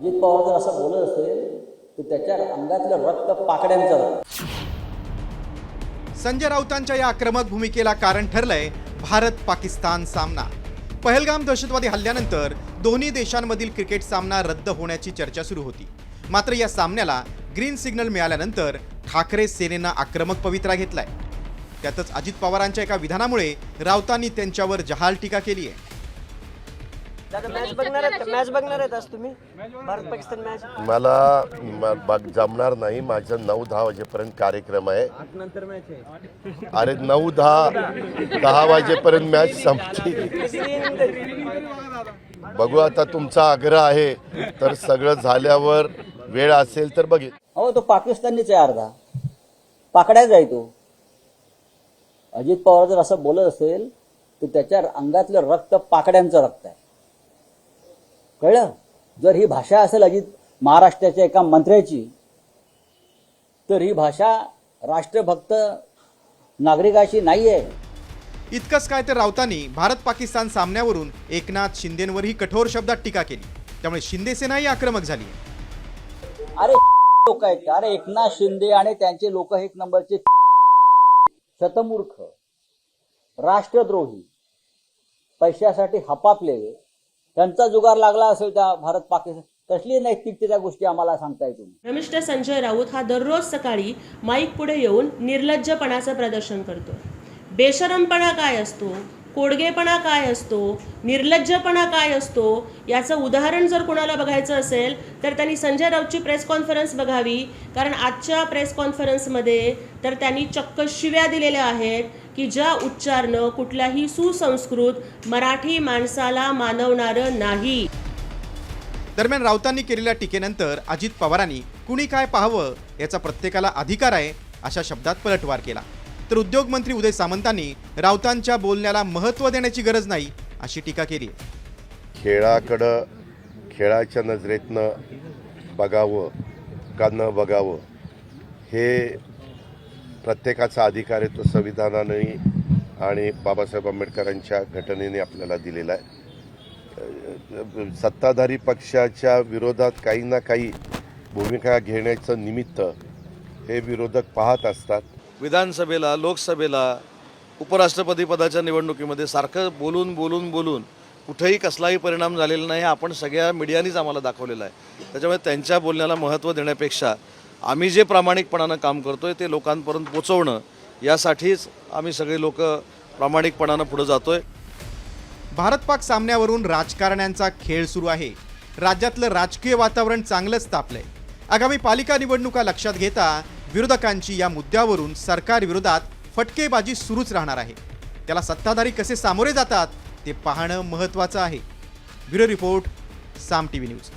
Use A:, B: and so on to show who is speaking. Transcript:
A: अजित पवार जर असं बोलत असेल तर त्याच्या अंगातलं रक्त पाकड्यांचं रक्त.
B: संजय राऊतांच्या या आक्रमक भूमिकेला कारण ठरलंय भारत पाकिस्तान सामना. पहलगाम दहशतवादी हल्ल्यानंतर दोन्ही देशांमधील क्रिकेट सामना रद्द होण्याची चर्चा सुरू होती. मात्र या सामन्याला ग्रीन सिग्नल मिळाल्यानंतर ठाकरे सेनेनं आक्रमक पवित्रा घेतलाय. त्यातच अजित पवारांच्या एका विधानामुळे राऊतांनी त्यांच्यावर जहाल टीका केली आहे.
C: मॅच बघणार आहेत आज तुम्ही? भारत पाकिस्तान मॅच
D: मला जमणार नाही. माझं 9-10 वाजेपर्यंत कार्यक्रम आहे.
C: नंतर मॅच आहे.
D: अरे 9-10 वाजेपर्यंत मॅच संपते. बघू आता तुमचा आग्रह आहे तर सगळं झाल्यावर वेळ असेल तर बघेल.
A: अहो तो पाकिस्तानीच आहे, अर्धा पाकड्याच आहे तो. अजित पवार जर असं बोलत असेल तर त्याच्या अंगातलं रक्त पाकड्यांचं रक्त आहे. कळलं? जर ही भाषा असेल अजित महाराष्ट्राच्या एका मंत्र्याची तर ही भाषा राष्ट्रभक्त नागरिकाची नाही आहे.
B: इतकंच काय तर राऊतांनी भारत पाकिस्तान सामन्यावरून एकनाथ शिंदेंवरही कठोर शब्दात टीका केली. त्यामुळे शिंदे सेनाही आक्रमक झाली.
A: अरे लोक आहेत का? अरे एकनाथ शिंदे आणि त्यांचे लोक एक नंबरचे शतमूर्ख, राष्ट्रद्रोही, पैशासाठी हपापले. त्यांचा जुगार लागला असेल त्या भारत पाकिस्तान, तसली नैतिकतेच्या गोष्टी आम्हाला सांगताय तुम्ही.
E: रमेश संजय राऊत हा दररोज सकाळी माईक पुढे येऊन निर्लज्जपणाचं प्रदर्शन करतो. बेशरमपणा काय असतो, कोडगेपणा काय असतो, निर्लज्जपणा काय असतो याचं उदाहरण जर कोणाला बघायचं असेल तर त्यांनी संजय राऊतची प्रेस कॉन्फरन्स बघावी. कारण आजच्या प्रेस कॉन्फरन्समध्ये तर त्यांनी चक्क शिव्या दिलेल्या आहेत की ज्या उच्चारणं कुठल्याही सुसंस्कृत मराठी माणसाला मानवणारं नाही.
B: दरम्यान राऊतांनी केलेल्या टीकेनंतर अजित पवारांनी कुणी काय पाहावं याचा प्रत्येकाला अधिकार आहे अशा शब्दात पलटवार केला. तर उद्योगमंत्री उदय सामंतांनी राऊतांच्या बोलण्याला महत्त्व देण्याची गरज नाही अशी टीका केली.
D: खेळाकडं खेळाच्या नजरेतनं बघावं का न बघावं हे प्रत्येकाचा अधिकार आहे. तो संविधानाने आणि बाबासाहेब आंबेडकरांच्या घटनेने आपल्याला दिलेला आहे. सत्ताधारी पक्षाच्या विरोधात काही ना काही भूमिका घेण्याचं निमित्त हे विरोधक पाहत असतात.
F: विधानसभेला, लोकसभेला, उपराष्ट्रपती पदाच्या निवडणुकीमध्ये सारखं बोलून कुठेही कसलाही परिणाम झालेला नाही. आपण सगळ्या मीडियानीच आम्हाला दाखवलेलं आहे. त्याच्यामुळे त्यांच्या बोलण्याला महत्त्व देण्यापेक्षा आम्ही जे प्रामाणिकपणानं काम करतोय ते लोकांपर्यंत पोचवणं यासाठीच आम्ही सगळे लोक प्रामाणिकपणानं पुढे जातोय.
B: भारत पाक सामन्यावरून राजकारण्यांचा खेळ सुरू आहे. राज्यातलं राजकीय वातावरण चांगलंच तापलंय. आगामी पालिका निवडणुका लक्षात घेता विरोधकांची या मुद्द्यावरून सरकार विरोधात फटकेबाजी सुरूच राहणार आहे. त्याला सत्ताधारी कसे सामोरे जातात ते पाहणं महत्त्वाचं आहे. ब्युरो रिपोर्ट, साम टीव्ही न्यूज.